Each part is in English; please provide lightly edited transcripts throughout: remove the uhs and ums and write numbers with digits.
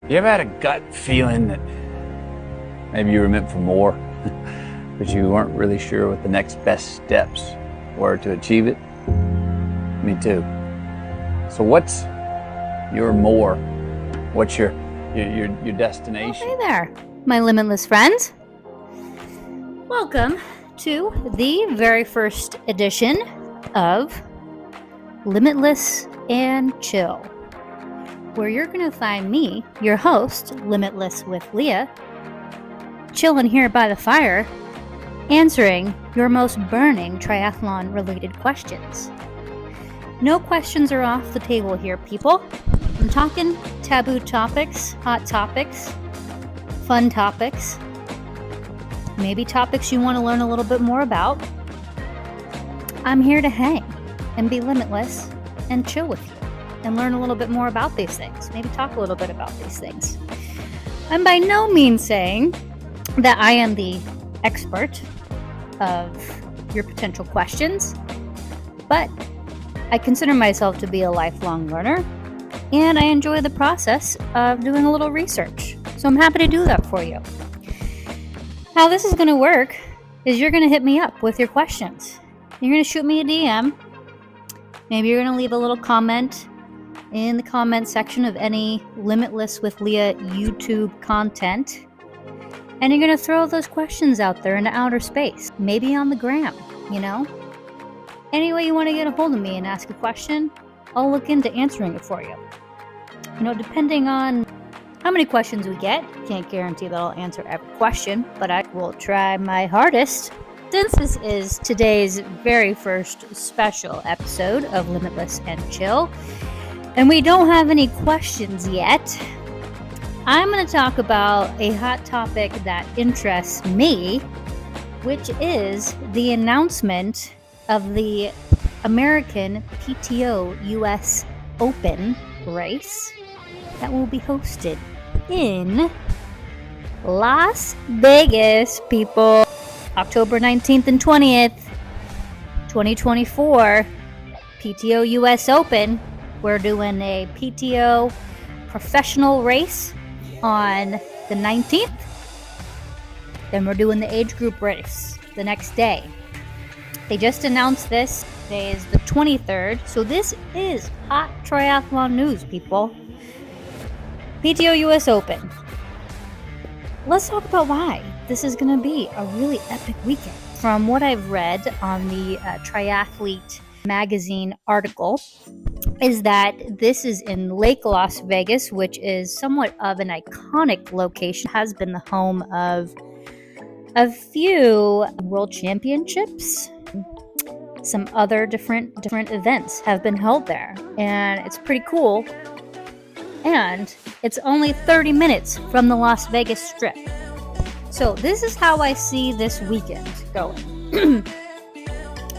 You ever had a gut feeling that maybe you were meant for more, but you weren't really sure what the next best steps were to achieve it? Me too. So what's your more? What's your destination? Hey there, my Limitless friends. Welcome to the very first edition of Limitless and Chill, where you're going to find me, your host, Limitless with Leah, chilling here by the fire, answering your most burning triathlon-related questions. No questions are off the table here, people. I'm talking taboo topics, hot topics, fun topics, maybe topics you want to learn a little bit more about. I'm here to hang and be limitless and chill with you and learn a little bit more about these things. Maybe talk a little bit about these things. I'm by no means saying that I am the expert of your potential questions, but I consider myself to be a lifelong learner, and I enjoy the process of doing a little research. So I'm happy to do that for you. How this is going to work is you're going to hit me up with your questions. You're going to shoot me a DM. Maybe you're going to leave a little comment in the comment section of any Limitless with Leah YouTube content. And you're going to throw those questions out there into outer space. Maybe on the gram, Any way you want to get a hold of me and ask a question, I'll look into answering it for you. Depending on how many questions we get, can't guarantee that I'll answer every question, but I will try my hardest. Since this is today's very first special episode of Limitless and Chill, and we don't have any questions yet, I'm going to talk about a hot topic that interests me, which is the announcement of the American PTO US Open race that will be hosted in Las Vegas, people. October 19th and 20th, 2024, PTO US Open. We're doing a PTO professional race on the 19th. Then we're doing the age group race the next day. They just announced this. Today is the 23rd. So this is hot triathlon news, people. PTO US Open. Let's talk about why this is going to be a really epic weekend. From what I've read on the Triathlete magazine article, is that this is in Lake Las Vegas, which is somewhat of an iconic location, has been the home of a few world championships. Some other different events have been held there, and it's pretty cool. And it's only 30 minutes from the Las Vegas Strip. So this is how I see this weekend going.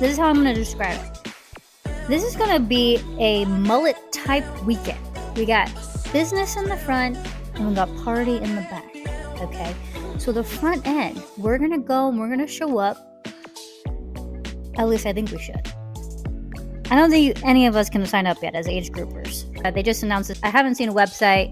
This is how I'm going to describe it. This is going to be a mullet type weekend. We got business in the front and we got party in the back. Okay. So the front end, we're going to go and we're going to show up. At least I think we should. I don't think any of us can sign up yet as age groupers. They just announced it. I haven't seen a website,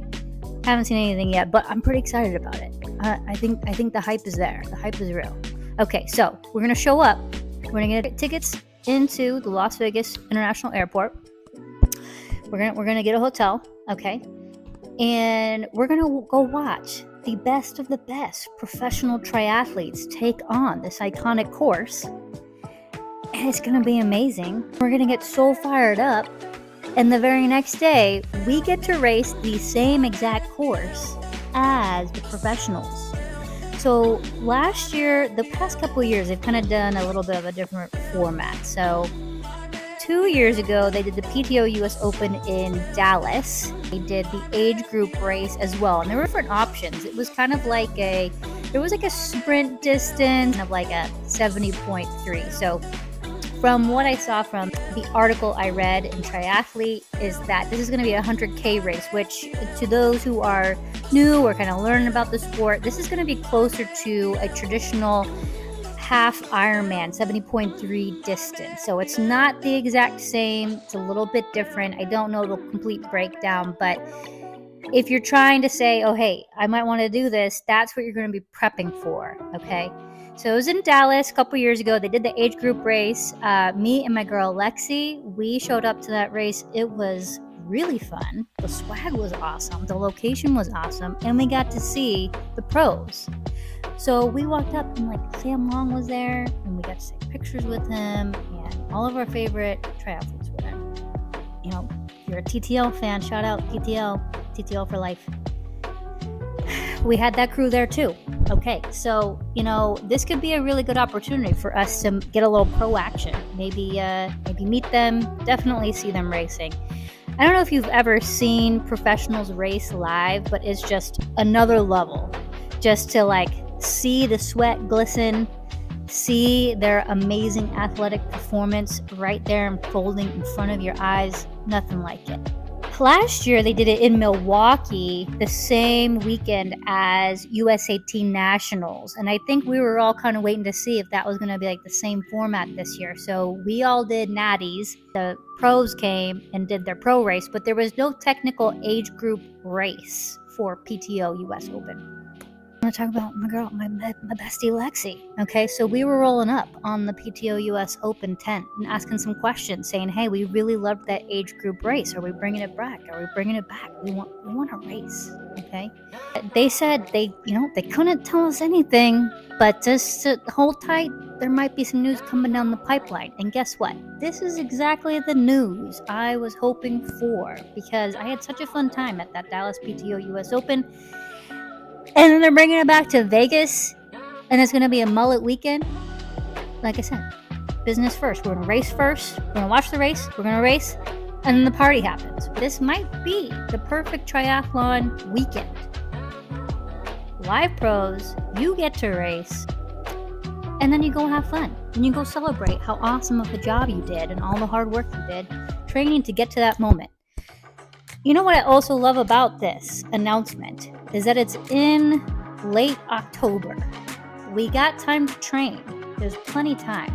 haven't seen anything yet, but I'm pretty excited about it. I think the hype is there. The hype is real. Okay, so we're gonna show up. We're gonna get tickets into the Las Vegas International Airport. We're gonna get a hotel, okay, and we're gonna go watch the best of the best professional triathletes take on this iconic course. And it's going to be amazing. We're going to get so fired up. And the very next day, we get to race the same exact course as the professionals. So last year, the past couple of years, they've kind of done a little bit of a different format. So 2 years ago, they did the PTO US Open in Dallas. They did the age group race as well. And there were different options. It was kind of like there was like a sprint distance of like a 70.3. So from what I saw from the article I read in Triathlete is that this is going to be a 100K race, which to those who are new or kind of learning about the sport, this is going to be closer to a traditional half Ironman, 70.3 distance. So it's not the exact same. It's a little bit different. I don't know the complete breakdown, but if you're trying to say, oh, hey, I might want to do this, that's what you're going to be prepping for, okay? So it was in Dallas a couple years ago. They did the age group race. Me and my girl Lexi, we showed up to that race. It was really fun. The swag was awesome. The location was awesome. And we got to see the pros. So we walked up and Sam Long was there, and we got to take pictures with him, and all of our favorite triathletes were there. You know, if you're a TTL fan, shout out TTL for life. We had that crew there too. Okay, so, this could be a really good opportunity for us to get a little pro action. Maybe meet them, definitely see them racing. I don't know if you've ever seen professionals race live, but it's just another level. Just to see the sweat glisten, see their amazing athletic performance right there unfolding in front of your eyes. Nothing like it. Last year, they did it in Milwaukee the same weekend as USAT Nationals. And I think we were all kind of waiting to see if that was going to be the same format this year. So we all did natties. The pros came and did their pro race, but there was no technical age group race for PTO US Open. I'm going to talk about my girl, my bestie Lexi. Okay, so we were rolling up on the PTO US Open tent and asking some questions, saying, hey, we really loved that age group race. Are we bringing it back? Are we bringing it back? We want a race, okay? They said they couldn't tell us anything, but just to hold tight, there might be some news coming down the pipeline. And guess what? This is exactly the news I was hoping for, because I had such a fun time at that Dallas PTO US Open. And then they're bringing it back to Vegas, and it's going to be a mullet weekend. Like I said, business first. We're going to race first. We're going to watch the race. We're going to race, and then the party happens. This might be the perfect triathlon weekend. Live pros, you get to race, and then you go have fun. And you go celebrate how awesome of a job you did and all the hard work you did training to get to that moment. You know what I also love about this announcement is that it's in late October. We got time to train. There's plenty time.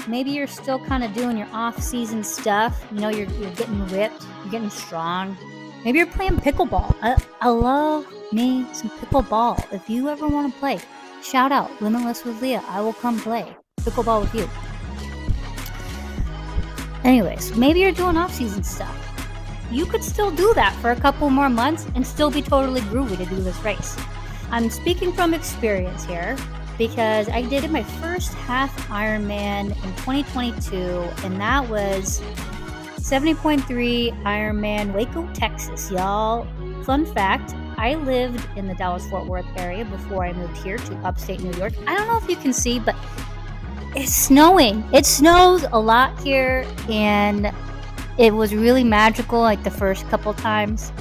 Maybe you're still kind of doing your off-season stuff. You're getting ripped. You're getting strong. Maybe you're playing pickleball. I love me some pickleball. If you ever want to play, shout out Limitless with Leah. I will come play pickleball with you. Anyways, maybe you're doing off-season stuff. You could still do that for a couple more months and still be totally groovy to do this race. I'm speaking from experience here because I did my first half Ironman in 2022, and that was 70.3 Ironman Waco, Texas, y'all. Fun fact, I lived in the Dallas-Fort Worth area before I moved here to upstate New York. I don't know if you can see, but it's snowing. It snows a lot here, and it was really magical the first couple times.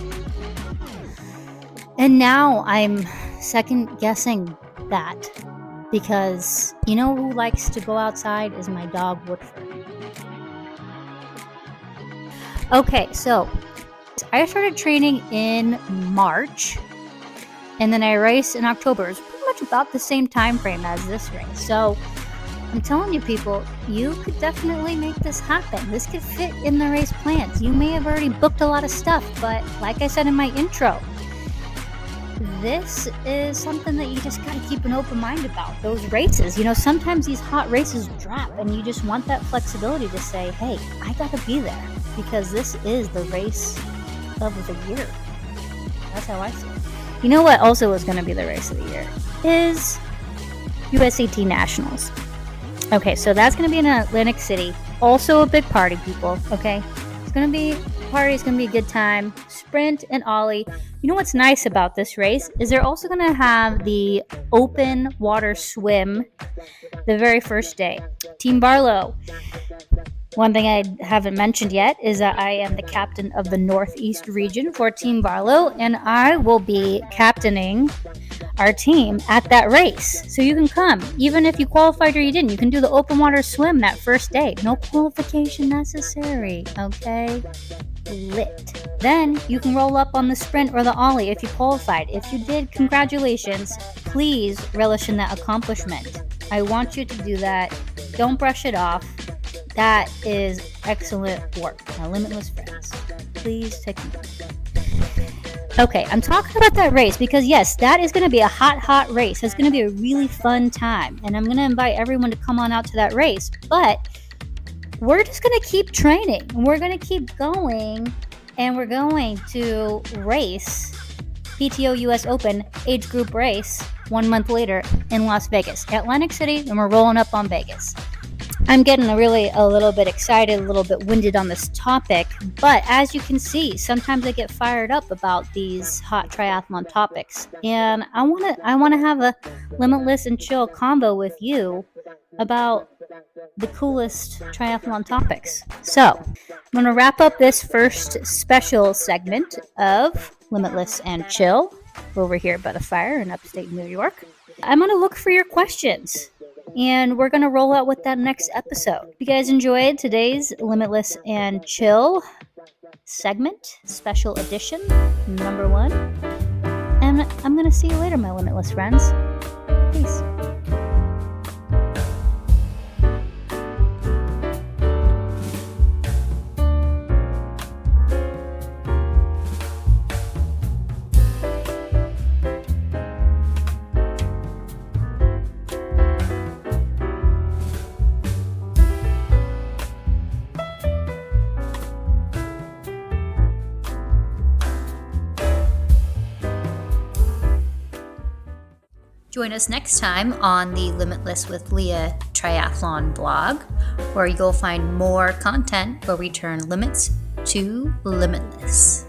And now I'm second guessing that because you know who likes to go outside is my dog Woodford. Okay, so I started training in March and then I raced in October. It's pretty much about the same time frame as this race. So I'm telling you, people, you could definitely make this happen. This could fit in the race plans. You may have already booked a lot of stuff, but like I said in my intro, this is something that you just got to keep an open mind about. Those races, sometimes these hot races drop and you just want that flexibility to say, hey, I got to be there because this is the race of the year. That's how I see it. You know what also is going to be the race of the year is USAT Nationals. Okay, so that's going to be in Atlantic City. Also a big party, people, okay? It's going to be a party. It's going to be a good time. Sprint and Ollie. You know what's nice about this race is they're also going to have the open water swim the very first day. Team Barlow. One thing I haven't mentioned yet is that I am the captain of the Northeast region for Team Barlow, and I will be captaining our team at that race. So you can come. Even if you qualified or you didn't, you can do the open water swim that first day. No qualification necessary, okay? Lit. Then you can roll up on the sprint or the Ollie if you qualified. If you did, congratulations. Please relish in that accomplishment. I want you to do that. Don't brush it off. That is excellent work. Now, Limitless Friends, please take a look. Okay, I'm talking about that race because, yes, that is going to be a hot race. It's going to be a really fun time. And I'm going to invite everyone to come on out to that race. But we're just going to keep training. We're going to keep going. And we're going to race PTO US Open age group race 1 month later in Las Vegas, Atlantic City, and we're rolling up on Vegas. I'm getting a little bit excited, a little bit winded on this topic, but as you can see, sometimes I get fired up about these hot triathlon topics, and I want to have a Limitless and Chill combo with you about the coolest triathlon topics. So, I'm going to wrap up this first special segment of Limitless and Chill over here by the fire in upstate New York. I'm going to look for your questions. And we're going to roll out with that next episode. If you guys enjoyed today's Limitless and Chill segment, special edition, number 1. And I'm going to see you later, my Limitless friends. Peace. Join us next time on the Limitless with Leah Triathlon blog, where you'll find more content where we turn limits to limitless.